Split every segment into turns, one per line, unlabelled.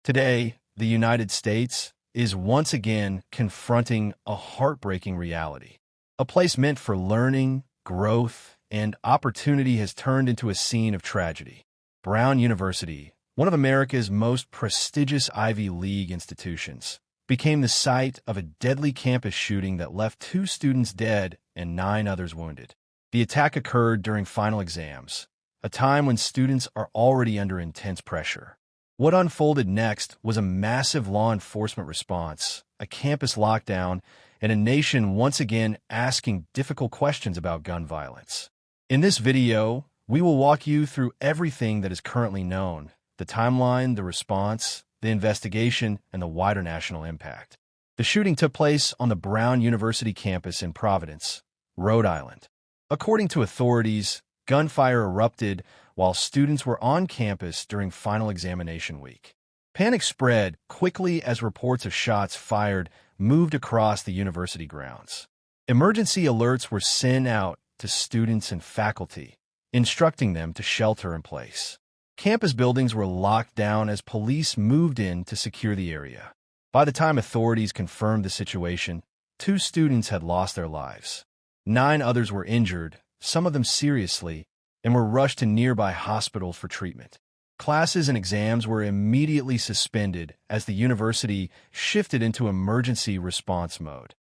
Today, the United States is once again confronting a heartbreaking reality. A place meant for learning, growth, and opportunity has turned into a scene of tragedy. Brown University, one of America's most prestigious Ivy League institutions, became the site of a deadly campus shooting that left 2 students dead and 9 others wounded. The attack occurred during final exams, a time when students are already under intense pressure. What unfolded next was a massive law enforcement response, a campus lockdown, and a nation once again asking difficult questions about gun violence. In this video, we will walk you through everything that is currently known, the timeline, the response, the investigation, and the wider national impact. The shooting took place on the Brown University campus in Providence, Rhode Island. According to authorities, gunfire erupted while students were on campus during final examination week. Panic spread quickly as reports of shots fired moved across the university grounds. Emergency alerts were sent out to students and faculty, instructing them to shelter in place. Campus buildings were locked down as police moved in to secure the area. By the time authorities confirmed the situation, 2 students had lost their lives. 9 others were injured, some of them seriously, and were rushed to nearby hospitals for treatment. Classes and exams were immediately suspended as the university shifted into emergency response mode.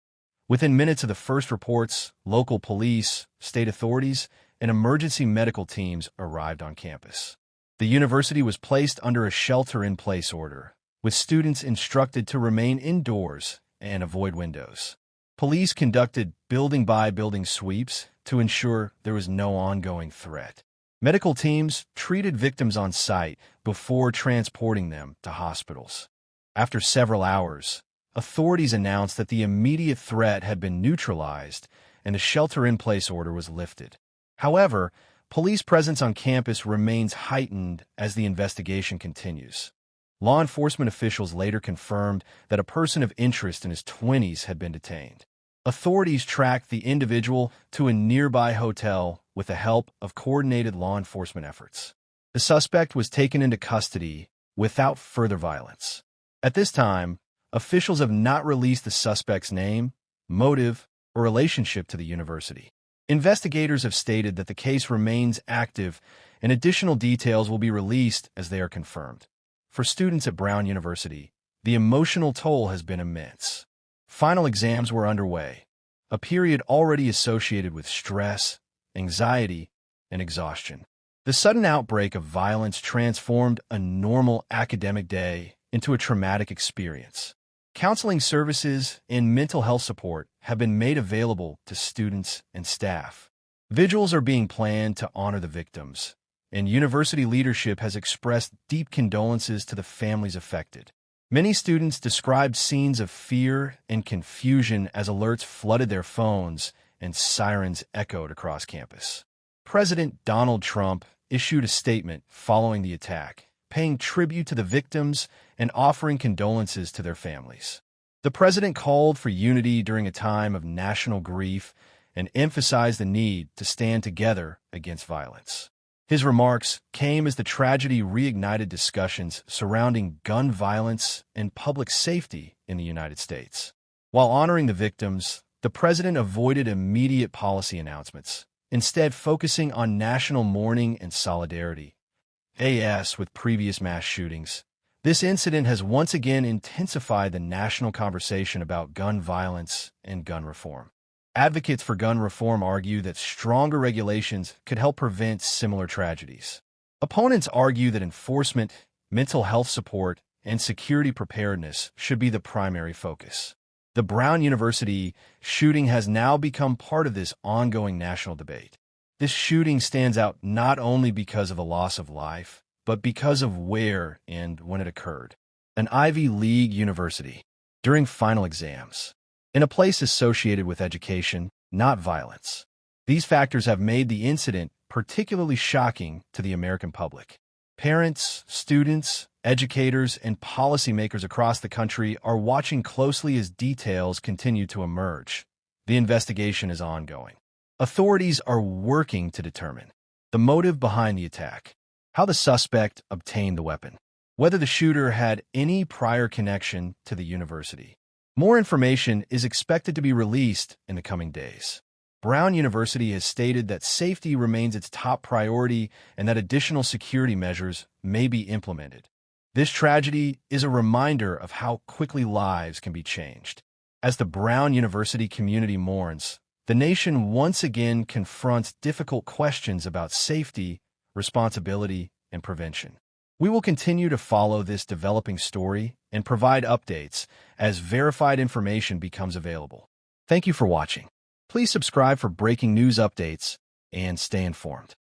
Within minutes of the first reports, local police, state authorities, and emergency medical teams arrived on campus. The university was placed under a shelter-in-place order, with students instructed to remain indoors and avoid windows. Police conducted building-by-building sweeps to ensure there was no ongoing threat. Medical teams treated victims on site before transporting them to hospitals. After several hours, authorities announced that the immediate threat had been neutralized and a shelter-in-place order was lifted. However, police presence on campus remains heightened as the investigation continues. Law enforcement officials later confirmed that a person of interest in his 20s had been detained. Authorities tracked the individual to a nearby hotel with the help of coordinated law enforcement efforts. The suspect was taken into custody without further violence. At this time, officials have not released the suspect's name, motive, or relationship to the university. Investigators have stated that the case remains active and additional details will be released as they are confirmed. For students at Brown University, the emotional toll has been immense. Final exams were underway, a period already associated with stress, anxiety, and exhaustion. The sudden outbreak of violence transformed a normal academic day into a traumatic experience. Counseling services and mental health support have been made available to students and staff. Vigils are being planned to honor the victims, and university leadership has expressed deep condolences to the families affected. Many students described scenes of fear and confusion as alerts flooded their phones and sirens echoed across campus. President Donald Trump issued a statement following the attack, paying tribute to the victims and offering condolences to their families. The president called for unity during a time of national grief and emphasized the need to stand together against violence. His remarks came as the tragedy reignited discussions surrounding gun violence and public safety in the United States. While honoring the victims, the president avoided immediate policy announcements, instead focusing on national mourning and solidarity. As with previous mass shootings, this incident has once again intensified the national conversation about gun violence and gun reform. Advocates for gun reform argue that stronger regulations could help prevent similar tragedies. Opponents argue that enforcement, mental health support, and security preparedness should be the primary focus. The Brown University shooting has now become part of this ongoing national debate. This shooting stands out not only because of a loss of life, but because of where and when it occurred. An Ivy League university, during final exams, in a place associated with education, not violence. These factors have made the incident particularly shocking to the American public. Parents, students, educators, and policymakers across the country are watching closely as details continue to emerge. The investigation is ongoing. Authorities are working to determine the motive behind the attack, how the suspect obtained the weapon, whether the shooter had any prior connection to the university. More information is expected to be released in the coming days. Brown University has stated that safety remains its top priority and that additional security measures may be implemented. This tragedy is a reminder of how quickly lives can be changed. As the Brown University community mourns, the nation once again confronts difficult questions about safety, responsibility, and prevention. We will continue to follow this developing story and provide updates as verified information becomes available. Thank you for watching. Please subscribe for breaking news updates and stay informed.